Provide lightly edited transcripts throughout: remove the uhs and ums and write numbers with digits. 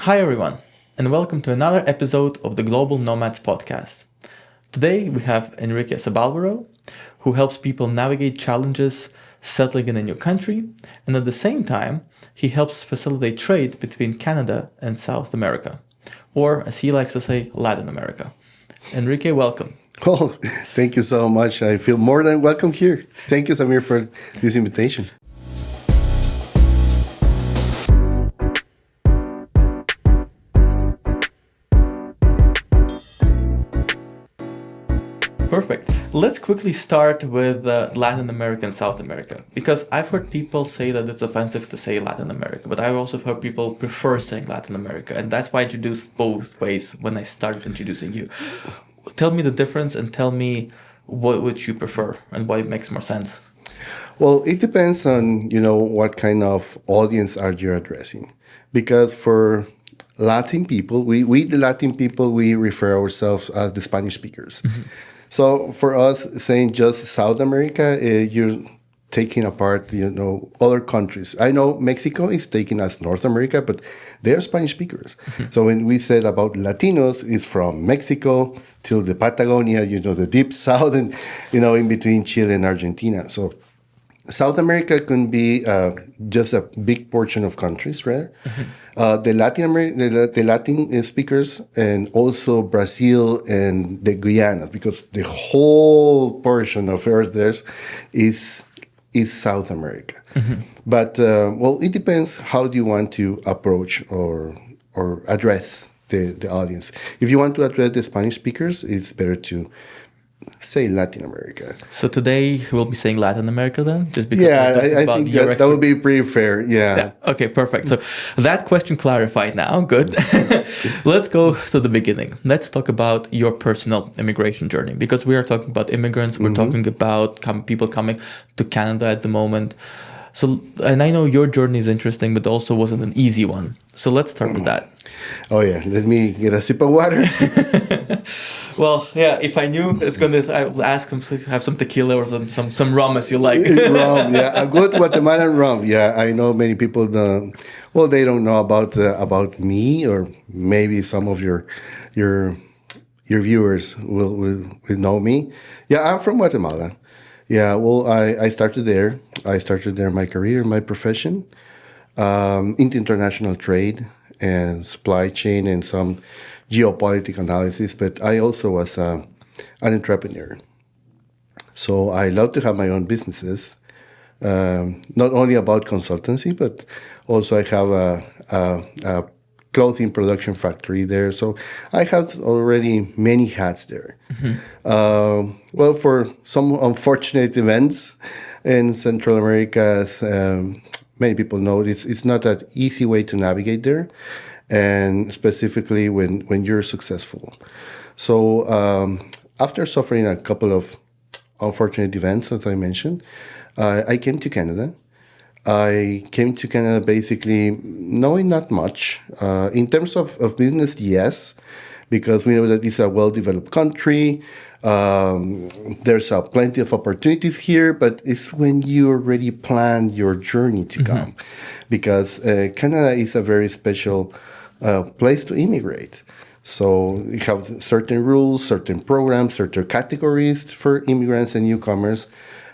Hi everyone, and welcome to another episode of the Global Nomads Podcast. Today we have Enrique Sobalvarro, who helps people navigate challenges settling in a new country, and at the same time, he helps facilitate trade between Canada and South America, or as he likes to say, Latin America. Enrique, welcome. Oh, thank you so much. I feel more than welcome here. Thank you, Samir, for this invitation. Perfect. Let's quickly start with Latin America and South America, because I've heard people say that it's offensive to say Latin America, but I've also heard people prefer saying Latin America, and that's why I introduced both ways when I started introducing you. Tell me the difference and tell me what would you prefer and why it makes more sense. Well, it depends on, what kind of audience are you addressing. Because for Latin people, we the Latin people, we refer ourselves as the Spanish speakers. Mm-hmm. So for us, saying just South America, you're taking apart, other countries. I know Mexico is taken as North America, but they're Spanish speakers. Mm-hmm. So when we said about Latinos, it's from Mexico till the Patagonia, the deep south, and, in between Chile and Argentina. So South America can be just a big portion of countries, right? Mm-hmm. The Latin speakers, and also Brazil and the Guianas, because the whole portion of Earth there is South America. Mm-hmm. But it depends how do you want to approach or address the audience. If you want to address the Spanish speakers, it's better to say Latin America. So today we'll be saying Latin America then? Just because I think that would be pretty fair. Yeah. Okay, perfect. So that question clarified now. Good. Let's go to the beginning. Let's talk about your personal immigration journey, because we are talking about immigrants. We're talking about people coming to Canada at the moment. So, and I know your journey is interesting, but also wasn't an easy one. So let's start with that. Oh yeah, let me get a sip of water. Well, yeah, if I knew, I would ask them to have some tequila or some rum as you like. Rum, yeah, a good Guatemalan rum. Yeah, I know many people they don't know about me, or maybe some of your viewers will know me. Yeah, I'm from Guatemala. Yeah, well, I started there. I started there my career, my profession, into international trade and supply chain and some geopolitical analysis. But I also was an entrepreneur. So I love to have my own businesses, not only about consultancy, but also I have a clothing production factory there. So I have already many hats there. Mm-hmm. For some unfortunate events in Central America, as many people know, it's not that easy way to navigate there, and specifically when you're successful. So after suffering a couple of unfortunate events, as I mentioned, I came to Canada. I came to Canada basically knowing not much. In terms of business, yes, because we know that it's a well-developed country. There's plenty of opportunities here, but it's when you already plan your journey to come. Mm-hmm. Because Canada is a very special place to immigrate. So you have certain rules, certain programs, certain categories for immigrants and newcomers.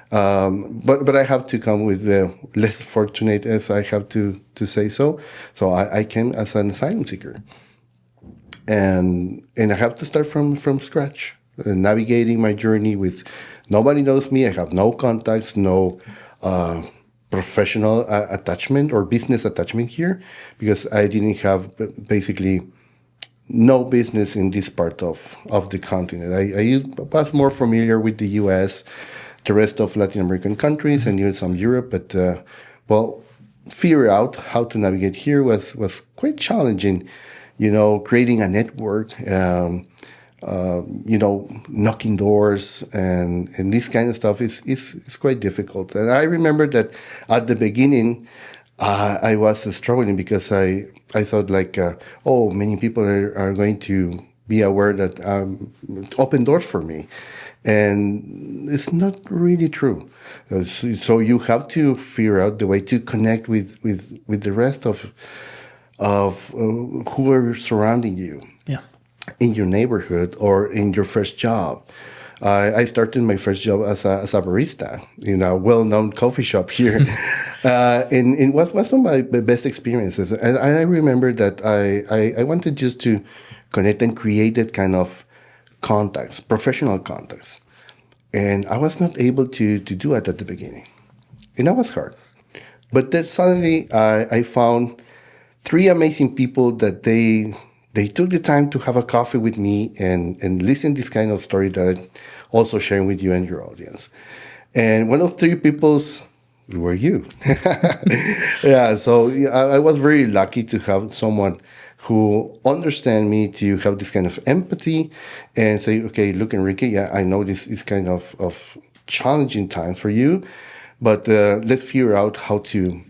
But I have to come with the less fortunate, as I have to say so. So I came as an asylum seeker, and I have to start from scratch, navigating my journey with nobody knows me. I have no contacts, no professional attachment or business attachment here, because I didn't have basically no business in this part of the continent. I was more familiar with the U.S., the rest of Latin American countries, and even some Europe, but figure out how to navigate here was quite challenging. Creating a network, knocking doors, and this kind of stuff is quite difficult. And I remember that at the beginning, I was struggling because I thought many people are going to be aware that open doors for me. And it's not really true. So you have to figure out the way to connect with the rest of of who are surrounding you Yeah. in your neighborhood or in your first job. I started my first job as a barista in a well-known coffee shop here. And it was one of my best experiences. And I remember that I wanted just to connect and create that kind of contacts, professional contacts. And I was not able to do it at the beginning. And that was hard. But then suddenly I found three amazing people that they took the time to have a coffee with me and listen this kind of story that I'm also sharing with you and your audience. And one of three people's were you. Yeah, so I was very lucky to have someone who understand me, to have this kind of empathy and say, okay, look, Enrique, yeah, I know this is kind of challenging time for you, but let's figure out how to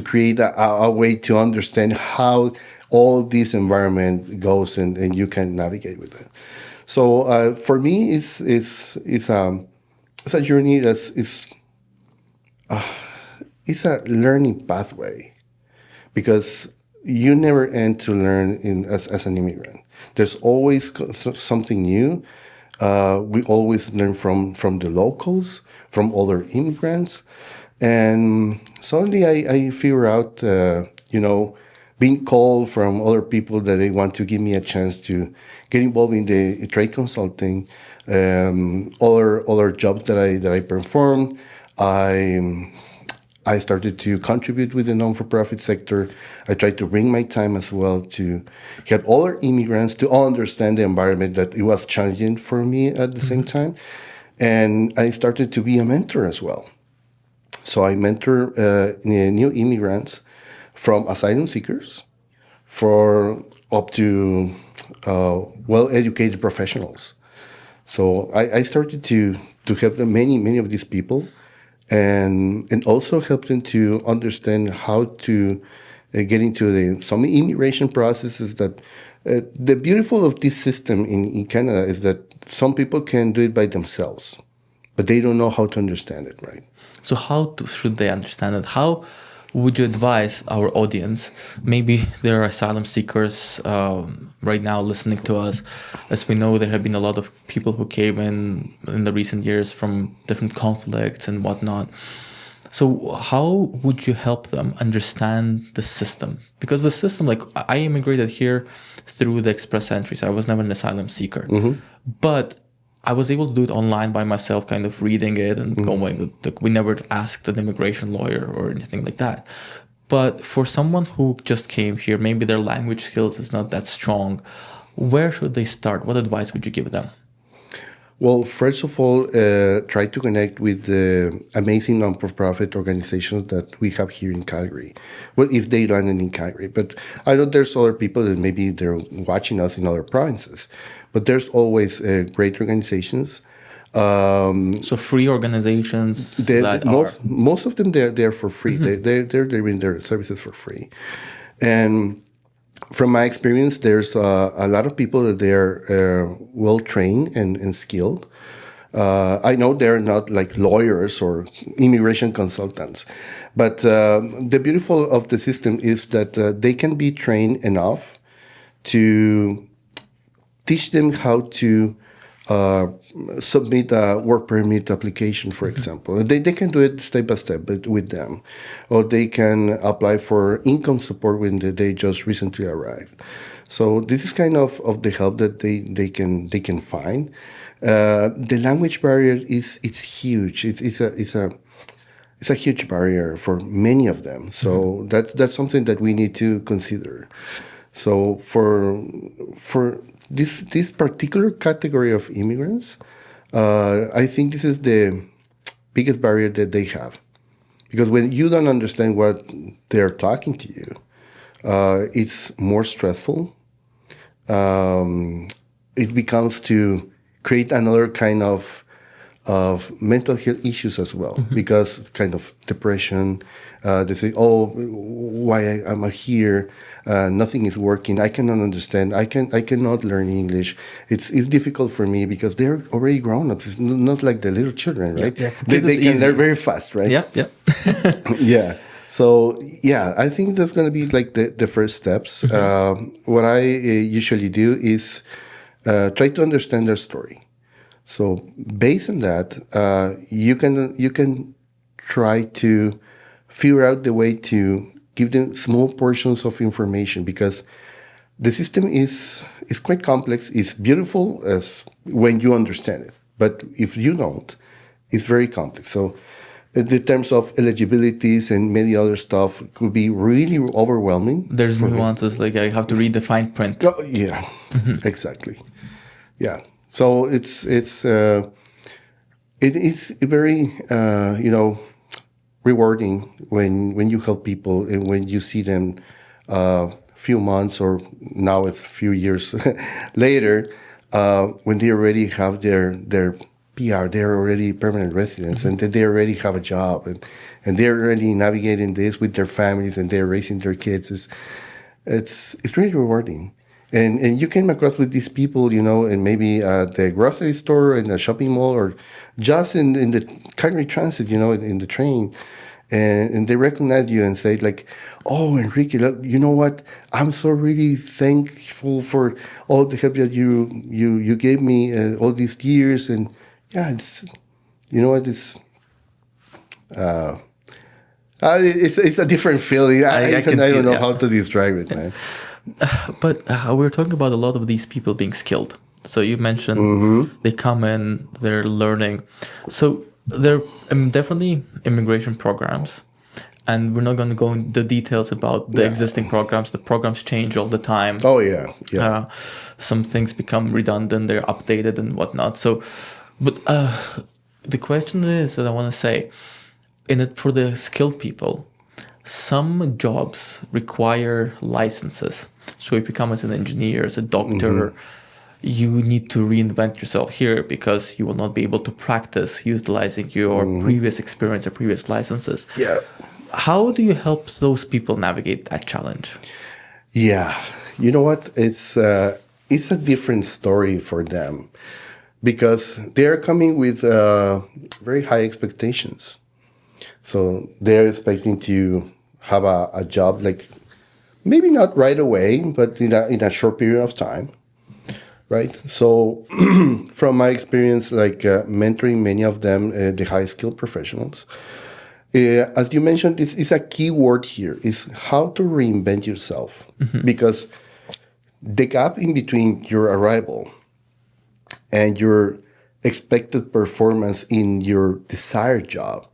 create a way to understand how all this environment goes and you can navigate with it. So for me, it's a journey it's a learning pathway, because you never end to learn as an immigrant. There's always something new. We always learn from the locals, from other immigrants. And suddenly I figure out, being called from other people that they want to give me a chance to get involved in the trade consulting, other jobs that I performed. I started to contribute with the non-for-profit sector. I tried to bring my time as well to help other immigrants to understand the environment, that it was challenging for me at the same time. And I started to be a mentor as well. So I mentor new immigrants, from asylum seekers for up to well-educated professionals. So I started to help them, many of these people, and also help them to understand how to get into some immigration processes. That the beautiful of this system in Canada is that some people can do it by themselves, but they don't know how to understand it, right? So should they understand it? How would you advise our audience? Maybe there are asylum seekers right now listening to us. As we know, there have been a lot of people who came in the recent years from different conflicts and whatnot. So how would you help them understand the system? Because the system, like, I immigrated here through the express entry, so I was never an asylum seeker. But I was able to do it online by myself, kind of reading it and going. We never asked an immigration lawyer or anything like that. But for someone who just came here, maybe their language skills is not that strong. Where should they start? What advice would you give them? Well, first of all, try to connect with the amazing non-profit organizations that we have here in Calgary. Well, if they run it in Calgary. But I know there's other people that maybe they're watching us in other provinces. But there's always great organizations. So free organizations most of them, they're there for free. They're doing their services for free. And from my experience, there's a lot of people that they're well-trained and skilled. I know they're not like lawyers or immigration consultants. But the beautiful of the system is that they can be trained enough to teach them how to submit a work permit application, for example. They can do it step by step with them. Or they can apply for income support when they just recently arrived. So this is kind of the help that they can find. The language barrier it's huge. It's a huge barrier for many of them. So that's something that we need to consider. So for this particular category of immigrants, I think this is the biggest barrier that they have. Because when you don't understand what they're talking to you, it's more stressful. It becomes to create another kind of mental health issues as well, because kind of depression. They say, "Oh, why am I here? Nothing is working. I cannot understand. I cannot learn English. It's difficult for me because they're already grown up. It's not like the little children, right? Yeah, They can learn very fast, right? Yeah. Yeah. So yeah, I think that's going to be like the first steps. What I usually do is try to understand their story. So based on that, you can try to figure out the way to give them small portions of information, because the system is quite complex. It's beautiful as when you understand it, but if you don't, it's very complex. So the terms of eligibilities and many other stuff could be really overwhelming. There's nuances, like I have to read the fine print. Oh, yeah, exactly. Yeah. So it is very rewarding when you help people and when you see them few months, or now it's a few years later, when they already have their PR, they're already permanent residents, and they already have a job, and they're already navigating this with their families, and they're raising their kids. It's really rewarding. And you came across with these people, and maybe at the grocery store, in the shopping mall, or just in the Calgary Transit, in the train, and they recognize you and say like, "Oh, Enrique, look, you know what? I'm so really thankful for all the help that you gave me all these years." And yeah, it's it's a different feeling. I don't know how to describe it, man. But we're talking about a lot of these people being skilled. So you mentioned they come in, they're learning. So there are definitely immigration programs. And we're not going to go into the details about the existing programs. The programs change all the time. Oh, yeah. Some things become redundant, they're updated and whatnot. So, but the question is that I want to say, for the skilled people, some jobs require licenses. So if you come as an engineer, as a doctor, you need to reinvent yourself here because you will not be able to practice utilizing your previous experience or previous licenses. Yeah. How do you help those people navigate that challenge? Yeah. You know what? It's a different story for them because they're coming with very high expectations. So they're expecting to have a job, like maybe not right away, but in a short period of time, right? So from my experience, like mentoring many of them, the high skilled professionals, as you mentioned, it's a key word here, is how to reinvent yourself. Because the gap in between your arrival and your expected performance in your desired job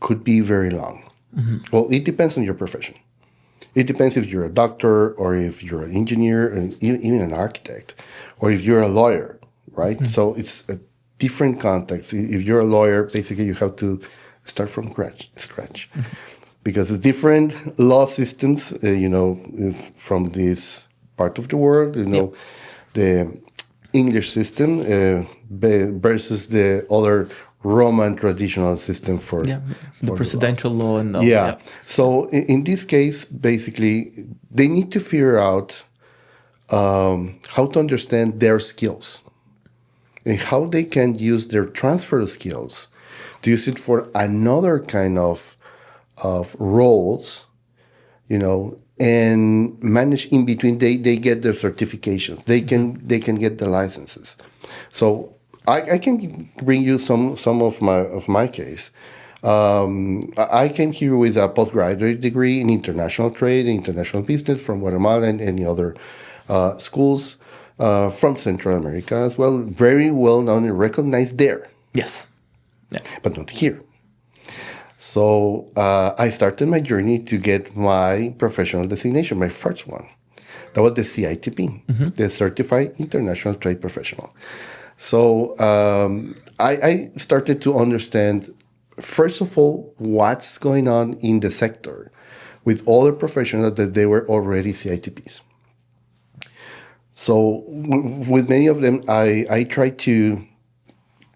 could be very long. Well, it depends on your profession. It depends if you're a doctor or if you're an engineer, or even an architect, or if you're a lawyer, right? So it's a different context. If you're a lawyer, basically you have to start from scratch. Because it's different law systems, from this part of the world, the English system versus the other Roman traditional system for the presidential law and So in this case, basically, they need to figure out how to understand their skills and how they can use their transfer skills to use it for another kind of roles, and manage in between. They get their certifications. They can get the licenses. So I can bring you some of my case. I came here with a postgraduate degree in international trade, international business from Guatemala and any other schools from Central America as well. Very well known and recognized there. Yes. Yeah. But not here. So I started my journey to get my professional designation, my first one. That was the CITP, the Certified International Trade Professional. So I started to understand, first of all, what's going on in the sector with all the professionals that they were already CITPs. So with many of them, I tried to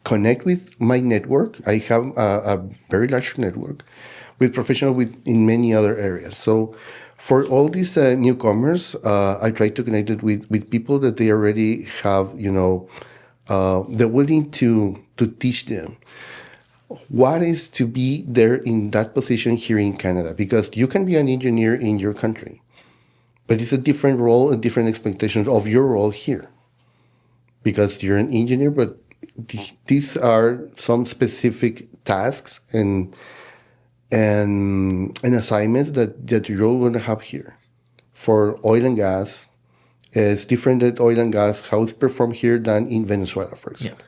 connect with my network. I have a very large network with professionals in many other areas. So for all these newcomers, I try to connect it with people that they already have, they're willing to teach them what is to be there in that position here in Canada? Because you can be an engineer in your country, but it's a different role, a different expectation of your role here. Because you're an engineer, but these are some specific tasks and assignments that you're going to have here. For oil and gas, it's different that oil and gas, how it's performed here than in Venezuela, for example. Yeah.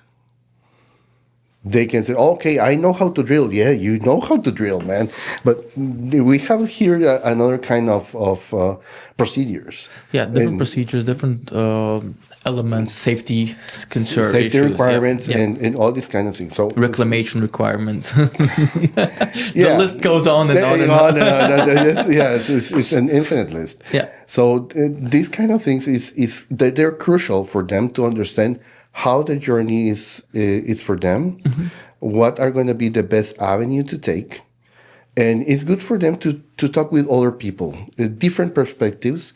They can say, okay, I know how to drill. Yeah, you know how to drill, man. But we have here another kind of procedures. Yeah, different procedures, different elements, safety concerns. Safety issues. Requirements and all these kind of things. So reclamation requirements. The list goes on and on and on. It's an infinite list. Yeah. So these kind of things is they're crucial for them to understand how the journey is for them, what are going to be the best avenue to take. And it's good for them to talk with other people, different perspectives,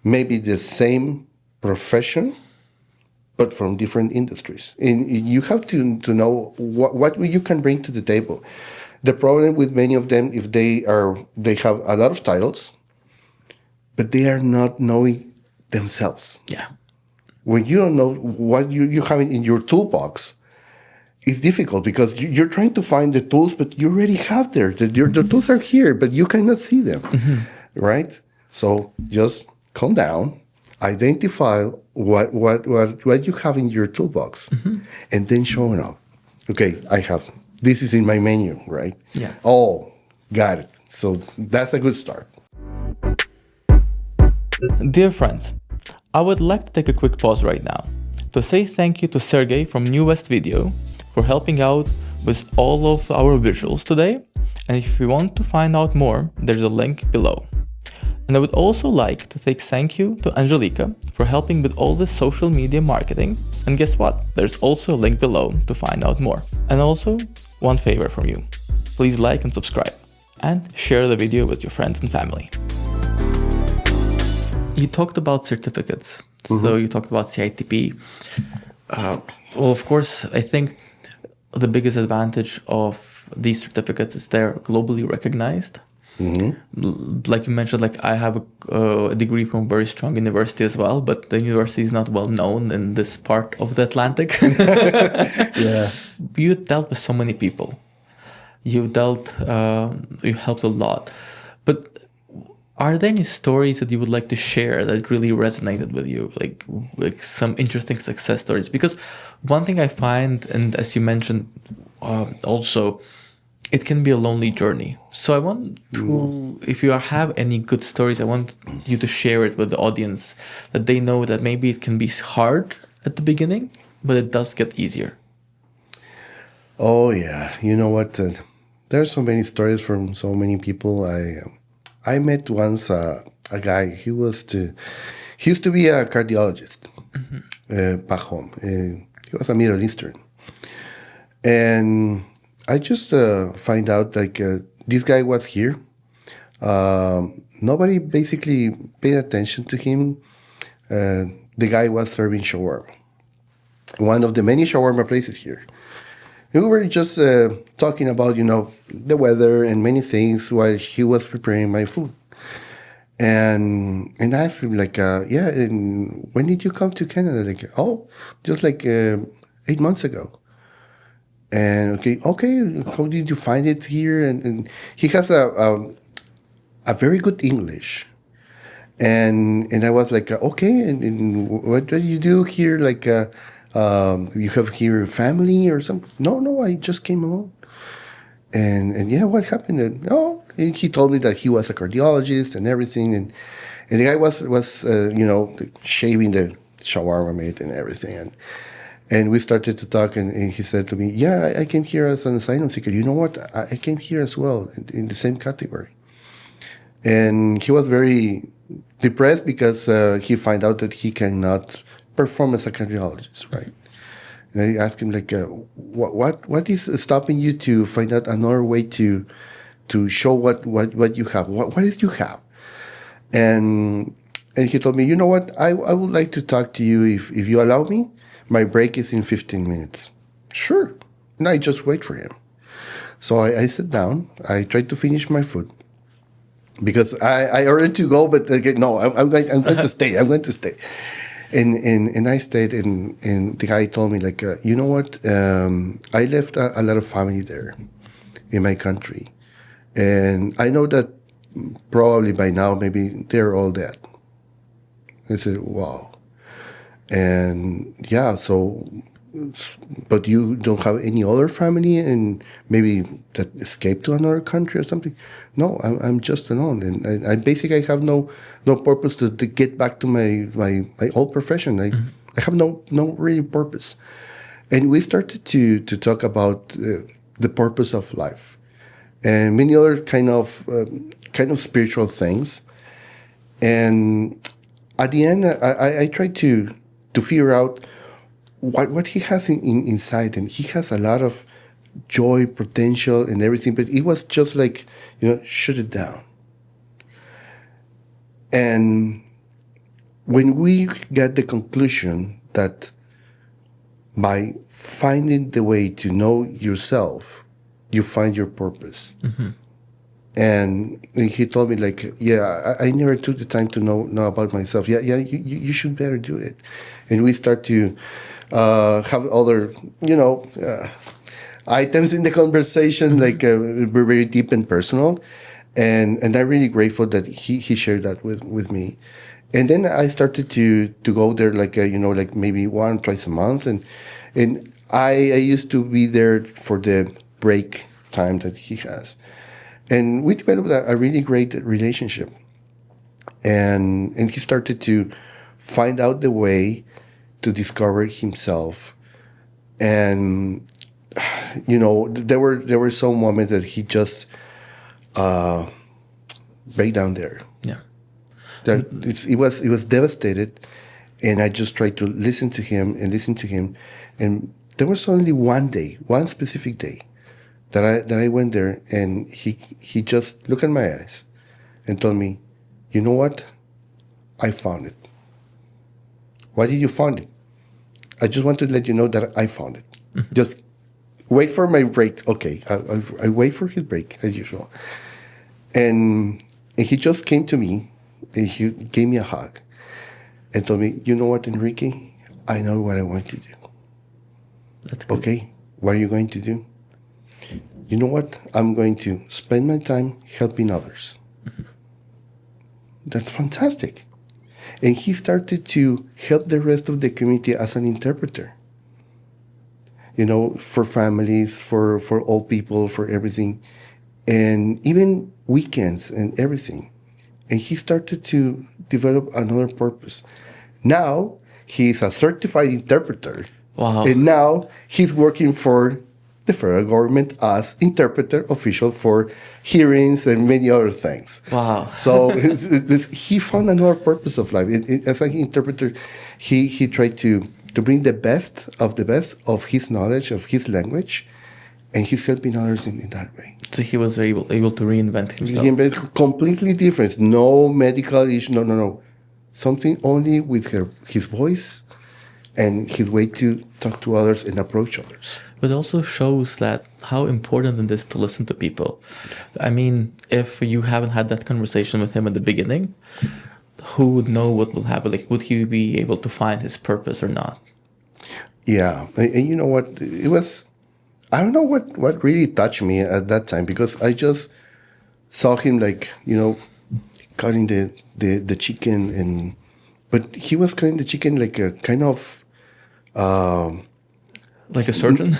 maybe the same profession, but from different industries. And you have to know what you can bring to the table. The problem with many of them, if they have a lot of titles, but they are not knowing themselves. Yeah. When you don't know what you have in your toolbox, it's difficult because you're trying to find the tools, but you already have there. The tools are here, but you cannot see them, right? So just calm down, identify what you have in your toolbox, and then show it off. Okay, this is in my menu, right? Yeah. Oh, got it. So that's a good start. Dear friends, I would like to take a quick pause right now to say thank you to Sergey from New West Video for helping out with all of our visuals today. And if you want to find out more, there's a link below. And I would also like to say thank you to Angelica for helping with all the social media marketing. And guess what? There's also a link below to find out more. And also, one favor from you. Please like and subscribe and share the video with your friends and family. You talked about certificates. So you talked about CITP. Well, of course, I think the biggest advantage of these certificates is they're globally recognized. Like you mentioned, like I have a degree from a very strong university as well, but the university is not well known in this part of the Atlantic. Yeah. You dealt with so many people. You helped a lot. But are there any stories that you would like to share that really resonated with you, like some interesting success stories? Because one thing I find, and as you mentioned, also, it can be a lonely journey. So I want to, if you have any good stories, I want you to share it with the audience, that they know that maybe it can be hard at the beginning, but it does get easier. Oh yeah, you know what? There's so many stories from so many people. I met once a guy. He used to be a cardiologist back home. He was a Middle Eastern, and I just find out this guy was here. Nobody basically paid attention to him. The guy was serving shawarma, one of the many shawarma places here. We were just talking about, the weather and many things while he was preparing my food. And I asked him, and when did you come to Canada? Just 8 months ago. And okay, how did you find it here? And he has a very good English. And I was like, okay, and what do you do here? You have here family or something? No, I just came alone. And yeah, what happened? And he told me that he was a cardiologist and everything. And the guy was shaving the shawarma meat and everything. And we started to talk, and he said to me, yeah, I came here as an asylum seeker. You know what? I came here as well in the same category. And he was very depressed because he found out that he cannot perform as a cardiologist, right? And I asked him, what is stopping you to find out another way to show what you have? What is you have? And he told me, you know what? I would like to talk to you if you allow me. My break is in 15 minutes. Sure. And I just wait for him. So I sat down. I tried to finish my food because I ordered to go, but again, no, I'm going to stay. I'm going to stay. And I stayed, and the guy told me, like, you know what? I left a lot of family there in my country. And I know that probably by now, maybe they're all dead. I said, wow. And yeah, so, but you don't have any other family and maybe that escaped to another country or something? No, I'm just alone. And I basically have no purpose to get back to my old profession. I have no really purpose. And we started to talk about the purpose of life and many other kind of spiritual things. And at the end, I tried to figure out what he has inside, and he has a lot of joy, potential, and everything. But it was just like, shut it down. And when we got the conclusion that by finding the way to know yourself, you find your purpose. Mm-hmm. And he told me, like, yeah, I never took the time to know about myself. Yeah, you should better do it. And we start to have other, items in the conversation, like we're very deep and personal. And I'm really grateful that he shared that with me. And then I started to go there, like, like maybe once, twice a month. And I used to be there for the break time that he has. And we developed a really great relationship. And he started to find out the way to discover himself. And, there were some moments that he just break down there. Yeah. That it was devastated. And I just tried to listen to him. And there was only one specific day, that I went there, and he just looked at my eyes and told me, you know what? I found it. Why did you find it? I just want to let you know that I found it. Mm-hmm. Just wait for my break. Okay, I wait for his break as usual. And he just came to me, and he gave me a hug and told me, you know what, Enrique? I know what I want to do. That's good. Okay, what are you going to do? You know what? I'm going to spend my time helping others. Mm-hmm. That's fantastic. And he started to help the rest of the community as an interpreter. For families, for old people, for everything. And even weekends and everything. And he started to develop another purpose. Now, he's a certified interpreter. Wow. And now he's working for the federal government as interpreter official for hearings and many other things. Wow. So he found another purpose of life. As an interpreter, he tried to bring the best of his knowledge, of his language, and he's helping others in that way. So he was able to reinvent himself. Reinvent, completely different. No medical issue. No. Something only with his voice and his way to talk to others and approach others. But it also shows that how important it is to listen to people. I mean, if you haven't had that conversation with him at the beginning, who would know what will happen? Like, would he be able to find his purpose or not? Yeah. And you know what? It was, I don't know what really touched me at that time, because I just saw him, like, cutting the chicken, but he was cutting the chicken like a kind of, like a surgeon?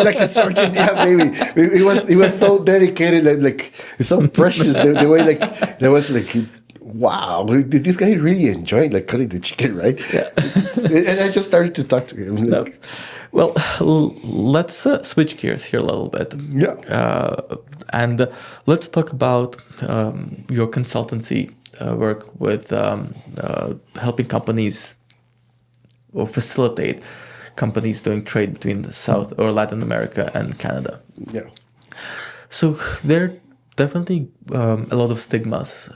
Like a surgeon, yeah, maybe. It was so dedicated, like it's so precious. The way, like, there was like, wow, did this guy really enjoy, like, cutting the chicken, right? Yeah. And I just started to talk to him. Like, no. Well, let's switch gears here a little bit. Yeah. And let's talk about your consultancy work with helping companies or facilitate companies doing trade between the South or Latin America and Canada. Yeah. So there are definitely a lot of stigmas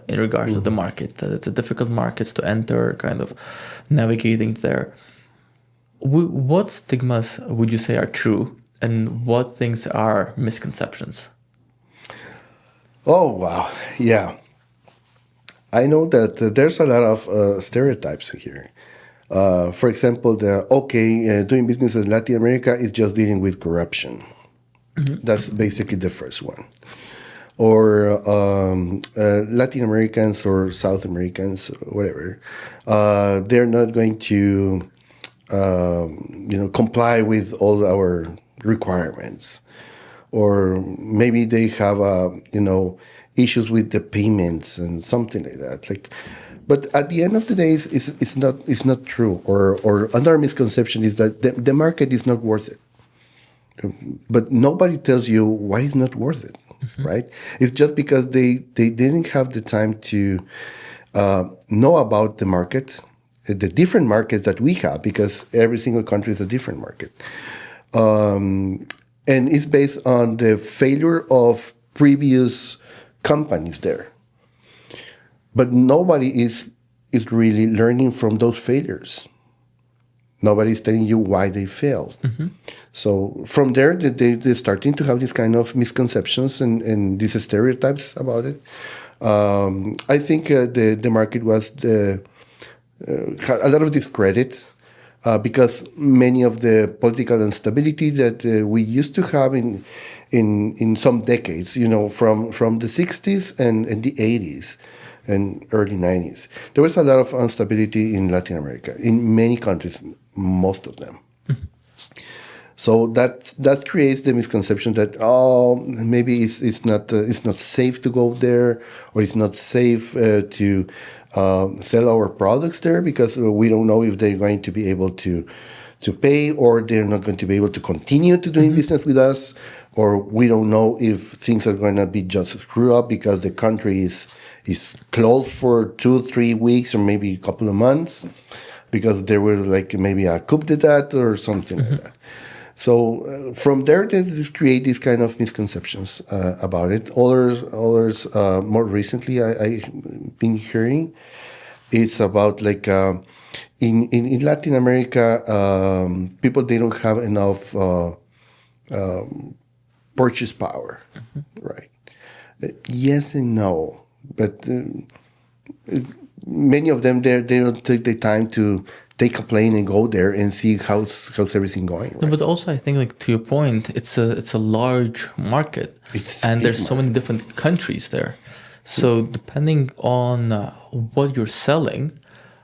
in regards to the market. That it's a difficult market to enter, kind of navigating there. What stigmas would you say are true, and what things are misconceptions? Oh, wow. Yeah. I know that there's a lot of stereotypes here. For example, doing business in Latin America is just dealing with corruption. That's basically the first one. Or Latin Americans or South Americans, whatever, they're not going to, comply with all our requirements. Or maybe they have, issues with the payments and something like that. But at the end of the day, it's not true. Or another misconception is that the market is not worth it. But nobody tells you why it's not worth it, right? It's just because they didn't have the time to know about the market, the different markets that we have, because every single country is a different market. And it's based on the failure of previous companies there. But nobody is really learning from those failures. Nobody's telling you why they failed. So from there, they're starting to have these kind of misconceptions and these stereotypes about it. I think the market was had a lot of discredit because many of the political instability that we used to have in some decades, from the 60s and the 80s and early 90s. There was a lot of instability in Latin America, in many countries, most of them. So that creates the misconception that maybe it's not safe to go there, or it's not safe to sell our products there, because we don't know if they're going to be able to pay, or they're not going to be able to continue to doing business with us, or we don't know if things are going to be just screw up because the country is closed for 2-3 weeks or maybe a couple of months because there were maybe a coup d'etat or something like that. So from there, this create these kind of misconceptions about it. Others more recently, I've been hearing, it's about in Latin America, people, they don't have enough purchase power, right? Yes and no, but many of them they don't take the time to take a plane and go there and see how's everything going. Right? No, but also I think, to your point, it's a large market, and there's so many different countries there. So depending on what you're selling,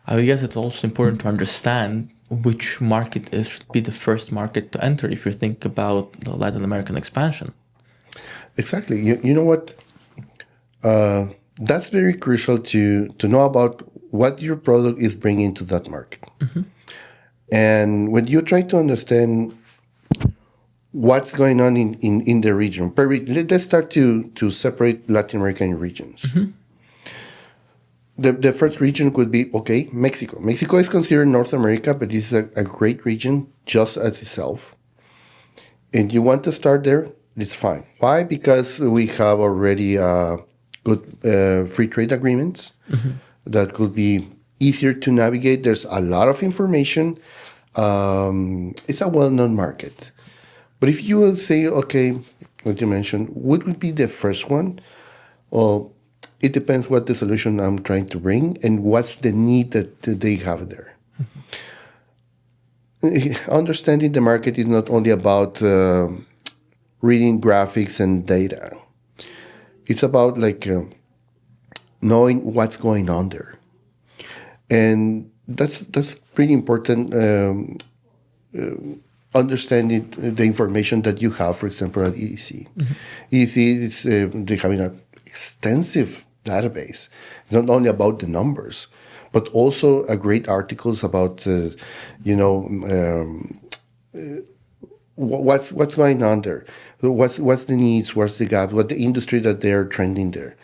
I guess it's also important to understand which market should be the first market to enter if you think about the Latin American expansion. Exactly. You know what? That's very crucial to know about what your product is bringing to that market. And when you try to understand what's going on in the region, let's start to separate Latin American regions. The first region could be, Mexico. Mexico is considered North America, but it's a great region just as itself. And you want to start there, it's fine. Why? Because we have already good free trade agreements that could be easier to navigate. There's a lot of information. It's a well-known market. But if you will say, what you mentioned, what would be the first one? Well, it depends what the solution I'm trying to bring and what's the need that they have there. Understanding the market is not only about reading graphics and data. It's about knowing what's going on there. And that's pretty important, understanding the information that you have, for example, at EDC. EDC, they're having an extensive database. It's not only about the numbers, but also great articles about, what's going on there, what's the needs, what's the gap, what the industry that they're trending there.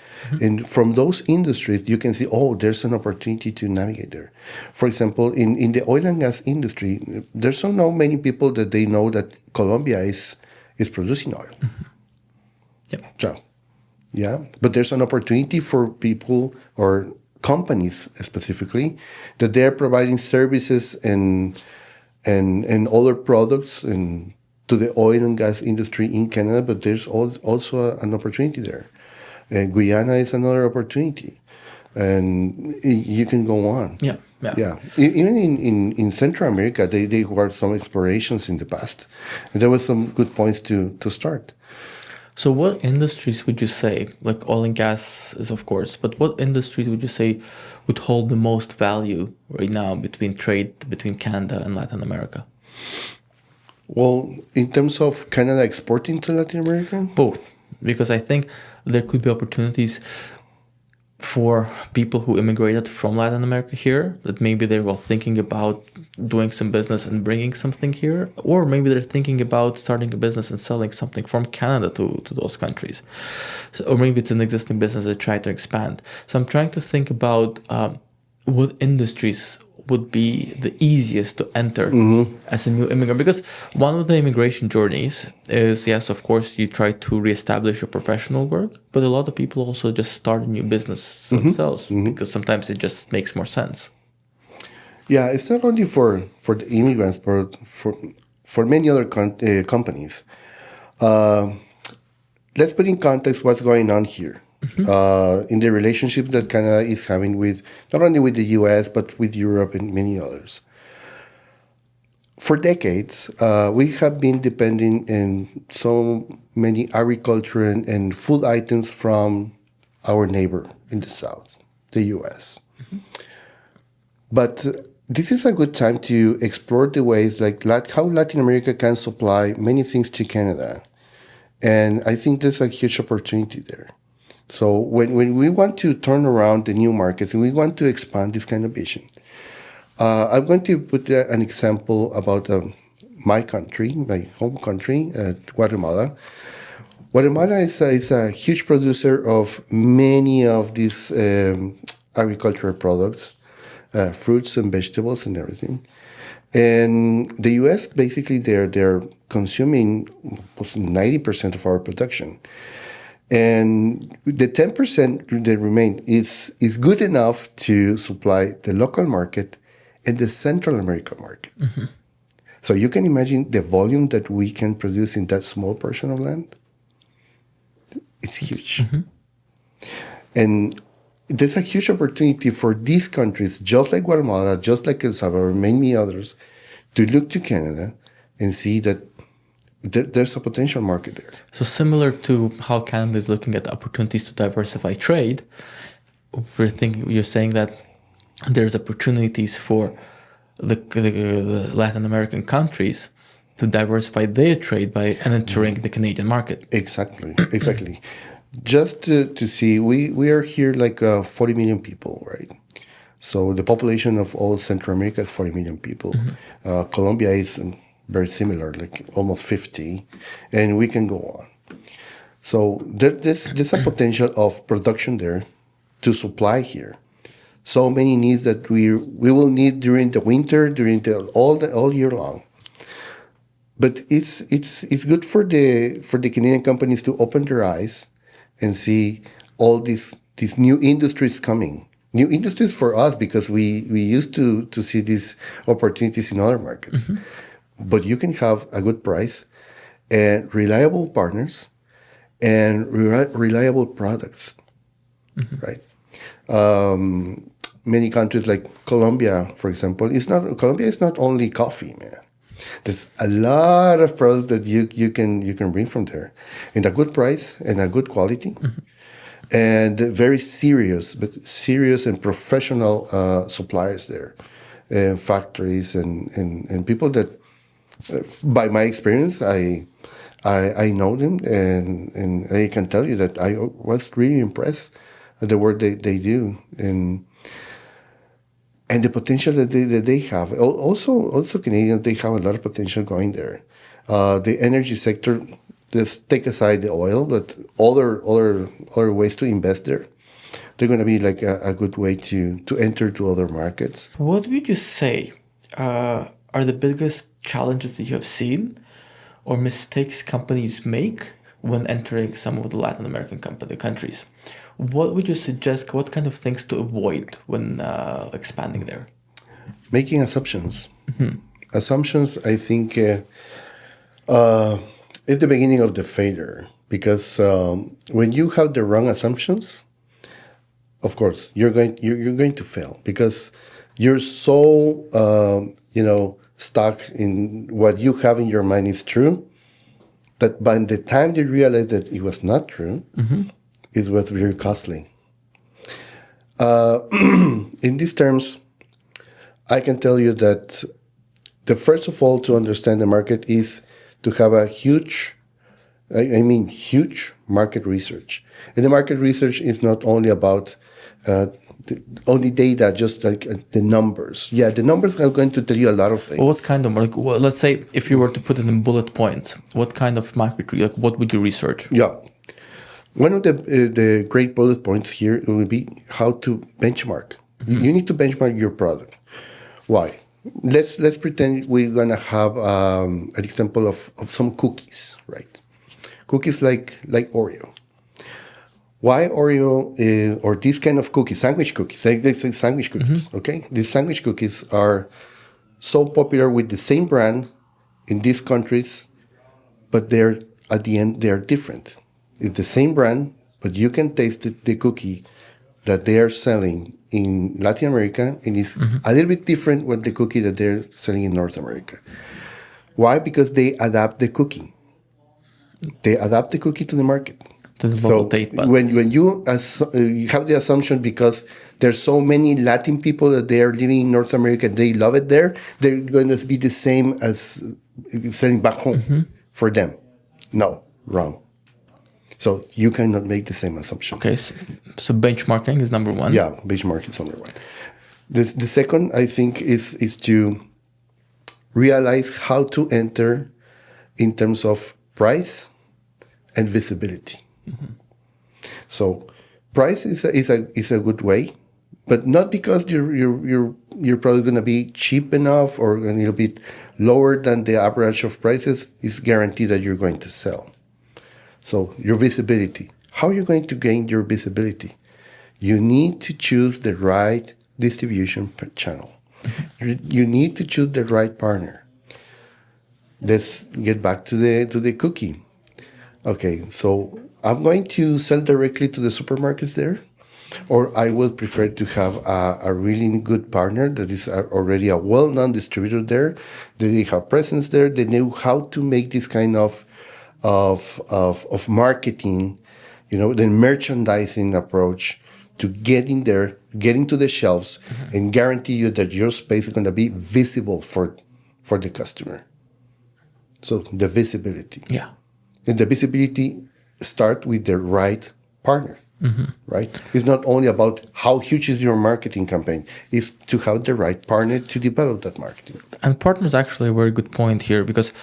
And from those industries, you can see, there's an opportunity to navigate there. For example, in the oil and gas industry, there's so not many people that they know that Colombia is producing oil. So, but there's an opportunity for people or companies specifically that they're providing services and other products and to the oil and gas industry in Canada, but there's also an opportunity there. Guyana is another opportunity, and you can go on. Yeah. Even in Central America, they were some explorations in the past, and there were some good points to start. So what industries would you say, like oil and gas is of course, but what industries would you say would hold the most value right now between trade between Canada and Latin America? Well, in terms of Canada exporting to Latin America? Both, because I think there could be opportunities for people who immigrated from Latin America here, that maybe they were thinking about doing some business and bringing something here, or maybe they're thinking about starting a business and selling something from Canada to those countries. So, or maybe it's an existing business they try to expand. So I'm trying to think about what industries would be the easiest to enter as a new immigrant, because one of the immigration journeys is, yes, of course, you try to reestablish your professional work, but a lot of people also just start a new business themselves because sometimes it just makes more sense. Yeah, it's not only for the immigrants, but for many other companies. Let's put in context what's going on here. In the relationship that Canada is having with not only with the U.S. but with Europe and many others. For decades, we have been depending on so many agriculture and food items from our neighbor in the south, the U.S. But this is a good time to explore the ways like how Latin America can supply many things to Canada, and I think there's a huge opportunity there. So when we want to turn around the new markets and we want to expand this kind of vision, I'm going to put an example about my country, my home country, Guatemala. Guatemala is a huge producer of many of these agricultural products, fruits and vegetables and everything. And the U.S. basically they're consuming 90% of our production. And the 10% that remain is good enough to supply the local market and the Central American market. So you can imagine the volume that we can produce in that small portion of land. It's huge. And there's a huge opportunity for these countries, just like Guatemala, just like El Salvador, many others, to look to Canada and see that there's a potential market there. So similar to how Canada is looking at opportunities to diversify trade, you're saying that there's opportunities for the Latin American countries to diversify their trade by entering the Canadian market. Exactly. Just to see, we are here like 40 million people, right? So the population of all Central America is 40 million people. Colombia is very similar, like almost 50, and we can go on. So there's a potential of production there to supply here. So many needs that we will need during the winter, during all year long. But it's good for the Canadian companies to open their eyes and see all these new industries coming. New industries for us because we used to see these opportunities in other markets. But you can have a good price and reliable partners and reliable products, right? Many countries like Colombia, for example, Colombia is not only coffee, man. There's a lot of products that you can bring from there, and a good price and a good quality, and very serious and professional suppliers there, factories and people that, by my experience, I know them, and I can tell you that I was really impressed at the work they do and the potential that they have. Also Canadians, they have a lot of potential going there. The energy sector, just take aside the oil, but other ways to invest there. They're going to be like a good way to enter to other markets. What would you say are the biggest challenges that you have seen or mistakes companies make when entering some of the Latin American countries? What would you suggest? What kind of things to avoid when expanding there? Making assumptions. Assumptions, I think, It's the beginning of the failure because when you have the wrong assumptions, of course you're going to fail because you're so stuck in what you have in your mind is true that by the time you realize that it was not true, it was very costly. In these terms, I can tell you that the first of all to understand the market is to have a huge market research. And the market research is not only about only data, just like the numbers. Yeah, the numbers are going to tell you a lot of things. What kind of, let's say if you were to put it in bullet points, what kind of market, what would you research? Yeah. One of the great bullet points here will be how to benchmark. You need to benchmark your product. Why? Let's pretend we're gonna have an example of some cookies, right? Cookies like Oreo. Why Oreo or this kind of cookies, sandwich cookies, like they say sandwich cookies, okay? These sandwich cookies are so popular with the same brand in these countries, but they're at the end they're different. It's the same brand, but you can taste the cookie that they are selling in Latin America, and it's a little bit different with the cookie that they're selling in North America. Why? Because they adapt the cookie. They adapt the cookie to the market. To the local taste buds. When you have the assumption because there's so many Latin people that they are living in North America, they love it there, they're going to be the same as selling back home for them. No, wrong. So you cannot make the same assumption. Okay, so benchmarking is number one. Yeah, benchmarking is number one. The second, I think, is to realize how to enter in terms of price and visibility. So price is a good way, but not because your product going to be cheap enough or a little bit lower than the average of prices is guaranteed that you're going to sell. So your visibility. How are you going to gain your visibility? You need to choose the right distribution channel. You need to choose the right partner. Let's get back to the cookie. Okay, so I'm going to sell directly to the supermarkets there, or I will prefer to have a really good partner that is already a well-known distributor there. They have presence there. They know how to make this kind of marketing, the merchandising approach to getting there, getting to the shelves, and guarantee you that your space is going to be visible for the customer. So the visibility. Yeah. And the visibility start with the right partner, right? It's not only about how huge is your marketing campaign. It's to have the right partner to develop that marketing. And partner is actually a very good point here because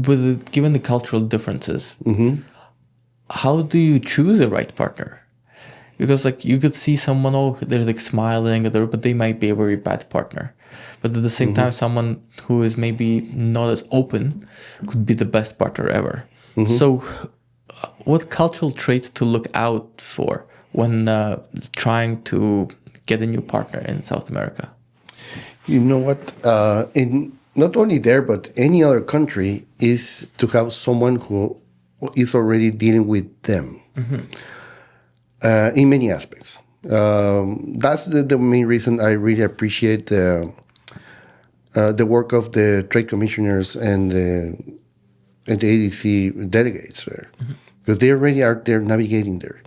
given the cultural differences, how do you choose a right partner? Because you could see someone, they're smiling, but they might be a very bad partner. But at the same time, someone who is maybe not as open could be the best partner ever. So what cultural traits to look out for when trying to get a new partner in South America? You know what? In not only there, but any other country is to have someone who is already dealing with them in many aspects. That's the main reason I really appreciate the work of the trade commissioners and the ADC delegates there, because they already are there navigating there.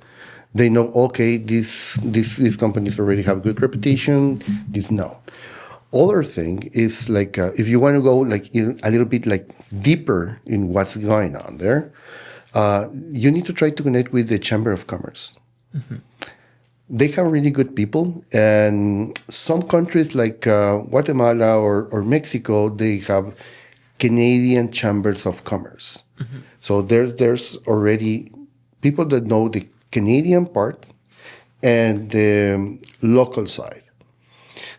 They know, okay, these companies already have good reputation. This no. Other thing is if you want to go a little bit deeper in what's going on there, you need to try to connect with the Chamber of Commerce. They have really good people, and some countries like Guatemala or Mexico, they have Canadian chambers of commerce. So there's already people that know the Canadian part and the local side.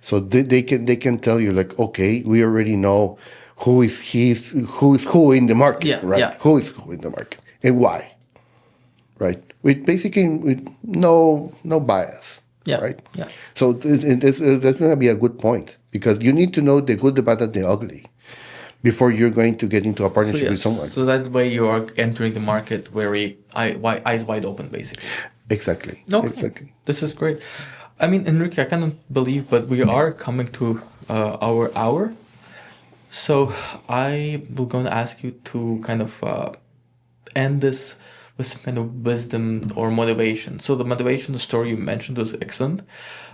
So they can tell you okay, we already know who is who in the market, right? Yeah. Who is who in the market and why, right? With no bias, right? Yeah. So that's going to be a good point, because you need to know the good, the bad, and the ugly. before you're going to get into a partnership yes, with someone. So that way you are entering the market eyes wide open, basically. Exactly. Okay. Exactly. This is great. I mean, Enrique, I cannot believe, but we are coming to our hour. So I will going to ask you to kind of end this with some kind of wisdom or motivation. So the motivation, the story you mentioned was excellent.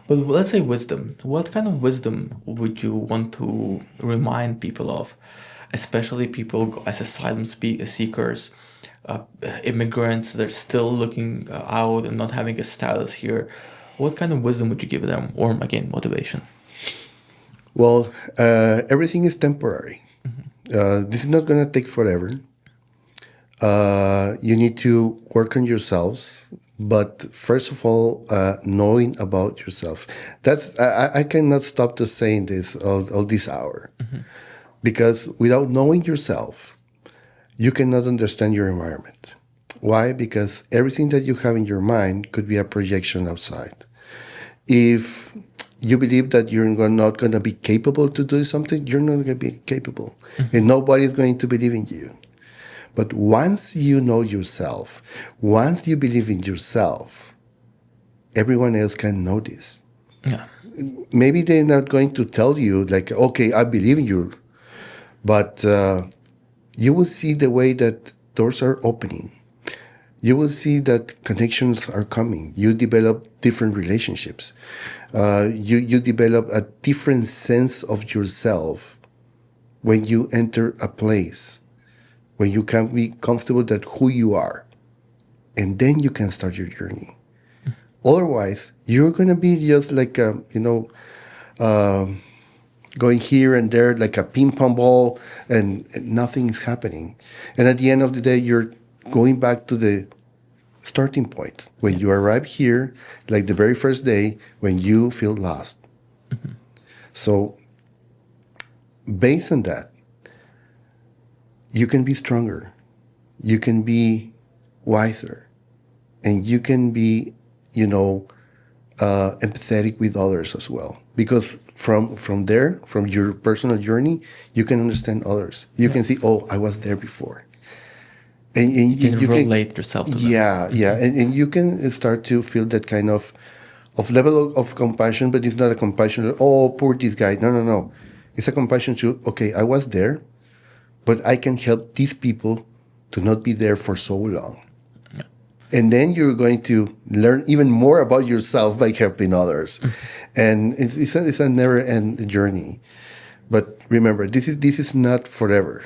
But let's say wisdom. What kind of wisdom would you want to remind people of, especially people as asylum seekers, immigrants that are still looking out and not having a status here? What kind of wisdom would you give them, or again, motivation? Well, everything is temporary. This is not going to take forever. You need to work on yourselves. But first of all, knowing about yourself. That's I cannot stop to saying this all this hour. Because without knowing yourself, you cannot understand your environment. Why? Because everything that you have in your mind could be a projection outside. If you believe that you're not going to be capable to do something, you're not going to be capable. And nobody is going to believe in you. But once you know yourself, once you believe in yourself, everyone else can know this. Yeah. Maybe they're not going to tell you, like, okay, I believe in you. But you will see the way that doors are opening. You will see that connections are coming. You develop different relationships. You develop a different sense of yourself when you enter a place, when you can be comfortable that who you are. And then you can start your journey. Otherwise, you're going to be just like, going here and there like a ping pong ball and nothing is happening. And at the end of the day, you're going back to the starting point. When you arrive here, like the very first day, when you feel lost. So based on that, you can be stronger, you can be wiser, and you can be, empathetic with others as well. Because from there, from your personal journey, you can understand others. You can see, oh, I was there before. And you can relate yourself to them. Yeah. And you can start to feel that kind of level of compassion, but it's not a compassion, oh, poor this guy. No. It's a compassion to, okay, I was there, but I can help these people to not be there for so long. Yeah. And then you're going to learn even more about yourself by helping others. And it's a never-end journey. But remember, this is not forever.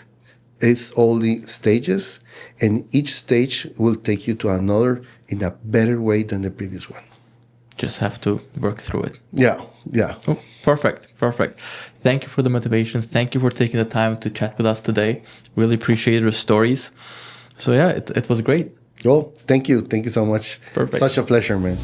It's only stages, and each stage will take you to another in a better way than the previous one. Just have to work through it. Yeah. Oh, perfect. Thank you for the motivation. Thank you for taking the time to chat with us today. Really appreciate your stories. So yeah, it was great. Well, thank you. Thank you so much. Perfect. Such a pleasure, man.